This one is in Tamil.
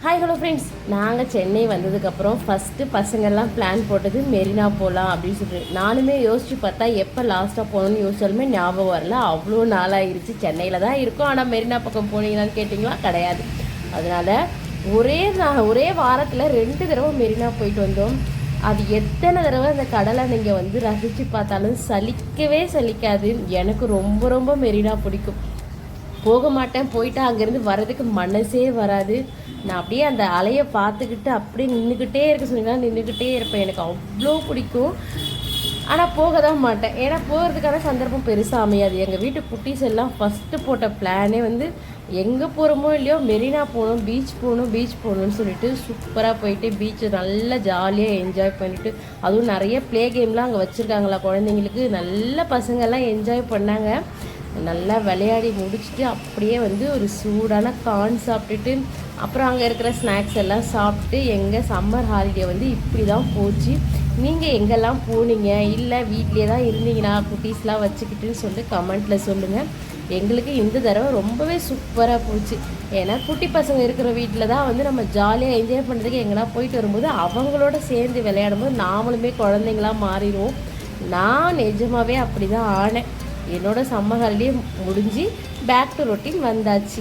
ஹாய் ஹலோ ஃப்ரெண்ட்ஸ், நாங்கள் சென்னை வந்ததுக்கப்புறம் ஃபஸ்ட்டு பசங்கள்லாம் பிளான் போட்டது மெரினா போகலாம் அப்படின்னு சொல்லிட்டு நானுமே யோசித்து பார்த்தா எப்போ லாஸ்ட்டாக போகணுன்னு யோசிச்சாலுமே ஞாபகம் வரல. அவ்வளோ நாளாகிருச்சு. சென்னையில் தான் இருக்கும், ஆனால் மெரினா பக்கம் போனீங்களான்னு கேட்டிங்களா, கிடையாது. அதனால் ஒரே வாரத்தில் 2 தடவை மெரினா போயிட்டு வந்தோம். அது எத்தனை தடவை அந்த கடலை நீங்கள் வந்து ரசித்து பார்த்தாலும் சலிக்கவே சலிக்காது. எனக்கு ரொம்ப ரொம்ப மெரினா பிடிக்கும். போக மாட்டேன், போயிட்டு அங்கேருந்து வர்றதுக்கு மனசே வராது. நான் அப்படியே அந்த அலையை பார்த்துக்கிட்டு அப்படியே நின்றுக்கிட்டே இருக்க சொன்னீங்கன்னா நின்றுக்கிட்டே இருப்பேன். எனக்கு அவ்வளோ பிடிக்கும். ஆனால் போக தான் மாட்டேன், ஏன்னா போகிறதுக்கான சந்தர்ப்பம் பெருசாக அமையாது. எங்கள் வீட்டு குட்டீஸ் எல்லாம் ஃபஸ்ட்டு போட்ட பிளானே வந்து எங்கே போகிறோமோ இல்லையோ மெரினா போகணும், பீச் போகணும்னு சொல்லிட்டு சூப்பராக போயிட்டு பீச்சை நல்லா ஜாலியாக என்ஜாய் பண்ணிவிட்டு, அதுவும் நிறைய ப்ளே கேம்லாம் அங்கே வச்சுருக்காங்களா குழந்தைங்களுக்கு. நல்ல பசங்கள்லாம் என்ஜாய் பண்ணாங்க. நல்லா விளையாடி முடிச்சுட்டு அப்படியே வந்து ஒரு சூடான கார்ன் சாப்பிட்டுட்டு அப்புறம் அங்கே இருக்கிற ஸ்நாக்ஸ் எல்லாம் சாப்பிட்டு எங்கள் சம்மர் ஹாலிடே வந்து இப்படி தான் போச்சு. நீங்கள் எங்கெல்லாம் போனீங்க, இல்லை வீட்டிலே தான் இருந்தீங்கன்னா குட்டீஸ்லாம் வச்சுக்கிட்டுன்னு சொல்லிட்டு கமெண்ட்டில் சொல்லுங்கள். எங்களுக்கு இந்த தடவை ரொம்பவே சூப்பராக போச்சு. ஏன்னா குட்டி பசங்க இருக்கிற வீட்டில் தான் வந்து நம்ம ஜாலியாக என்ஜாய் பண்ணுறதுக்கு எங்கன்னா போயிட்டு வரும்போது அவங்களோட சேர்ந்து விளையாடும்போது நாமளுமே குழந்தைங்களாம் மாறிடுவோம். நான் நிஜமாகவே அப்படி தான் ஆனேன். என்னோட சம்மர் ஹாலிடே முடிஞ்சு பேக் டு ரொட்டீன் வந்தாச்சு.